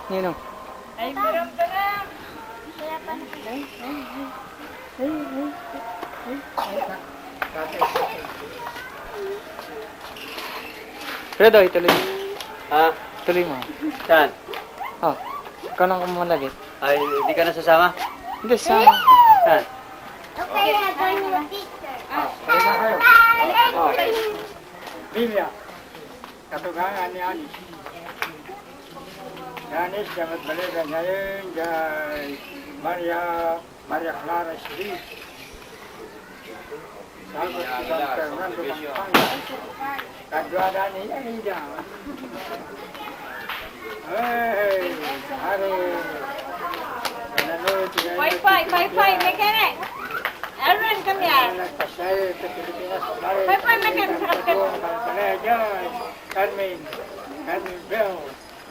Nino. Ay, meron ka na. Kaya pa na. Fredo, ituloy mo. Ha? Tuloy mo. Saan? Oh, ikaw nang kumalagay. Ay, hindi ka nasasama? Hindi, sama. Saan? Okay, I'm going to teacher. Biblia, katugangan ni Anis. Anis, dapat balikan ngayon kay Maria Clara Street. Sagot si Don Fernando Pampanga. Kadwada ni Anida. Hey, hari. Nanonood sila. Wi-Fi, mekanik. Aaron, come here. Nagpasaya sa Pilipinas. Wi-Fi, mekanik. Carmen Bell,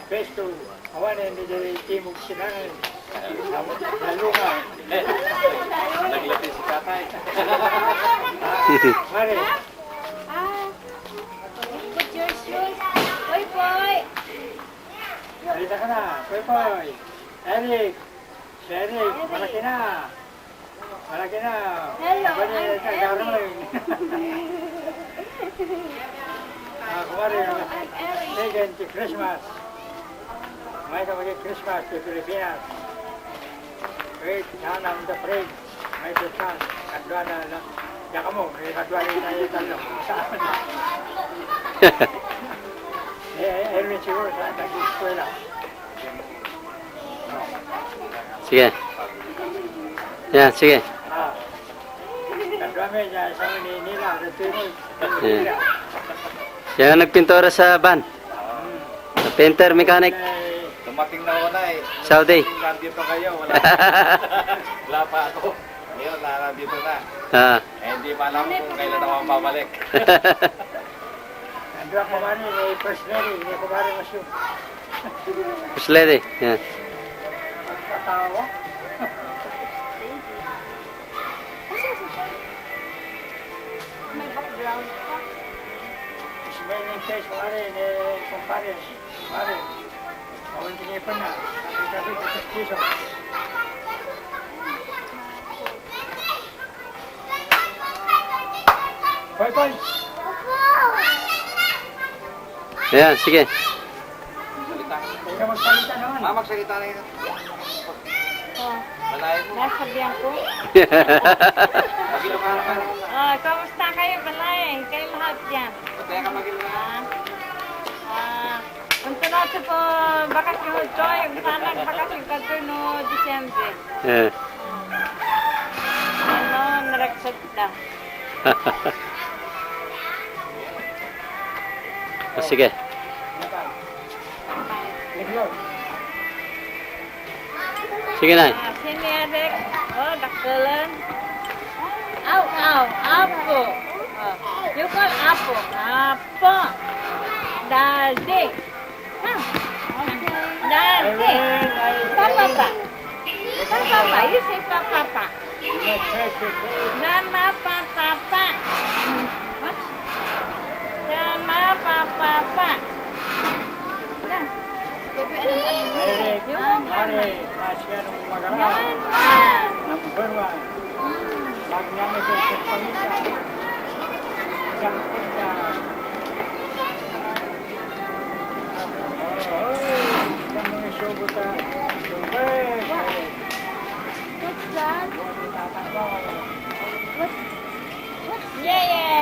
Besto, awanan ni dari Timog Sinangan, Nalunga. Naglapit si Kakay. Mari, Put your shoes. Wi-Fi. halita ka na, Poy. Eric, si Eric, malaki na. Malaki na. Hello, Pwede I'm na nagdaroon. Kumari, Megan, si Christmas. May ka mag-Christmas sa Pilipinas. Wait, sana ang the parade. May Christmas. Kadwa na lang. Diyan ka mo, may kadwa rin tayo talo. Saan? Erwin siguro sa nag-eskwela. Sige. Yan, sige. Kadwa may dyan sa Manila, sa Timog. Yeah. Siya ang nagpintura sa van. Sa painter, mechanic. Dumating na ako na eh. Saudi. Nandito kayo, wala. Wala pa ako. Ngayon, nandito na. Ah. Eh, hindi pa alam kung kailan ako babalik. Kadwa ko man may first lady, hindi ko bari masyo. First lady. Yan. Pagkatawa. May background ka. Smelling face, kumari, kumpare. Kumari. Awal tingin pa na. Sabi sa piso. Poy. Yan, sige. Hindi ka magsalita naman. Magsalita na yun. Oh, Malayo mo. nasabihan ko. Magilo ka naman. Kamusta kayo, balay? Kayo lahat dyan. Kaya ka magilo na. Punta natin po bakasyon ito. Yung sana bakasyon ka ito no Disyembre. Yeah. Ano, naragsat na. Sige. Sige na. Sini Eric. Oh, daktelan. Apo. You call Apo. Daddy. Daddy. Papa. You say Papa. Nama Papa. What? Nama Papa. Nah. Eric, kumari, masya nung magaraw. Jangan. Number 1. Lagi namin sa pamisa. Isang punta. Isang mga show buta. Super. What's that? Yeah.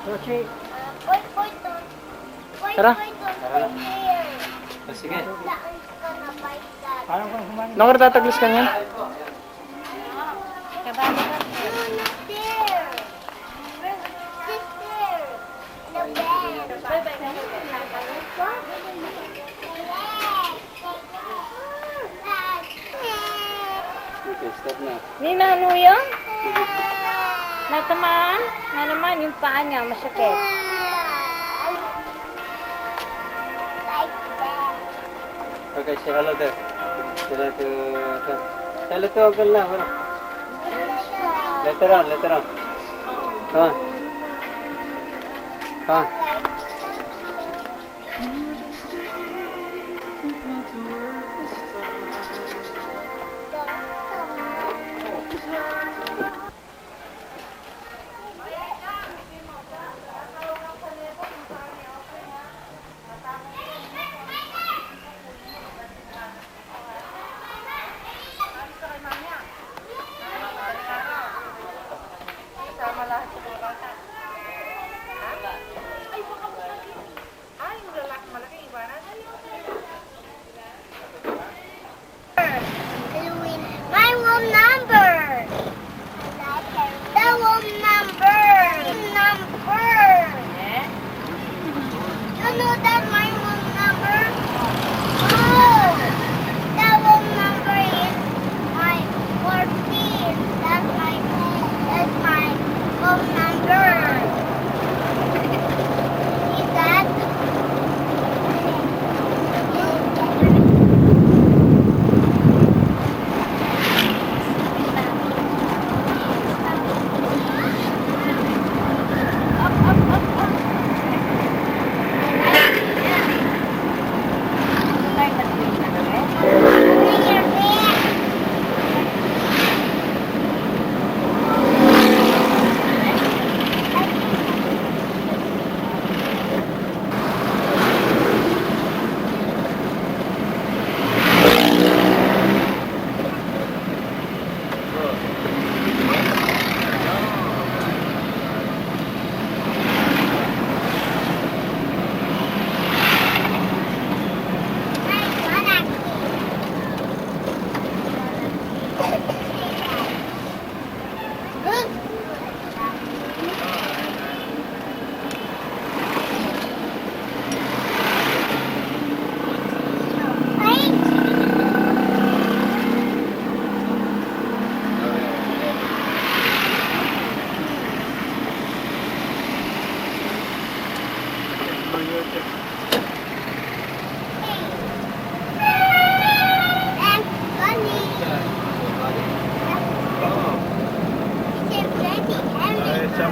Sushi. Poy, Tara. Sige. Parang kung humani. Nung tataglis ka niyan? Okay, stop na. Ni ano yun? Natamaan? Na naman yung paa niya masakit. Okay, say hello there. Hello to... Hello to Uncle na. Later on. Come on. Come on. My room number. The room number. Number. You know that my room number? Oh, the room number is my 14. That's my room number. Is that?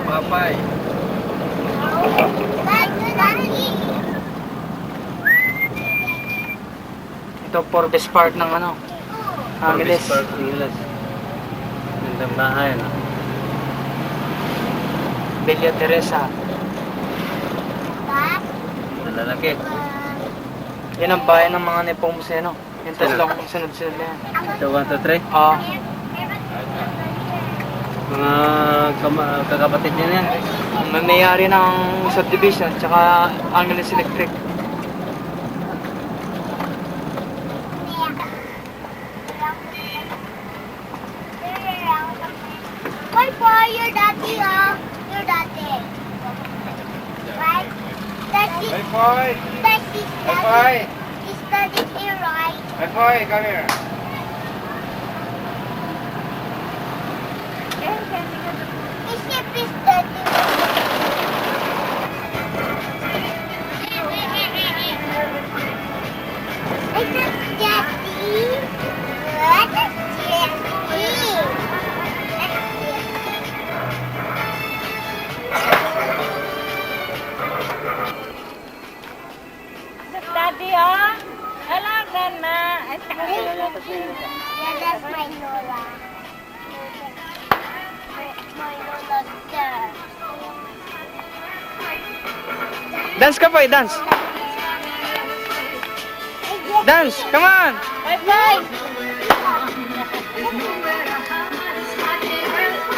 Papay. Ito, Forbes Park ng ano. Angeles. Angeles. Gandang bahay, no? Villa Teresa. Malalaki. Yan ang bayan ng mga Nepomuceno. Yung tatlong sunod-sunod na yan. Ito, 1, 2, 3. Ah, Mga kakapatid niya yan. ang may-ari ng subdivision, tsaka Angeles Electric. Why, boy, your daddy, your daddy. Right? Daddy, Hey, boy. daddy's Hey, boy. daddy. His daddy's here, right? Hey, boy, come here. His ship is daddy. It's not daddy. What is daddy? Daddy, oh. Hello, Grandma. Yeah, that's my Lola. My Lola's there. Dance ka po, dance! Dance! Come on! Bye-bye.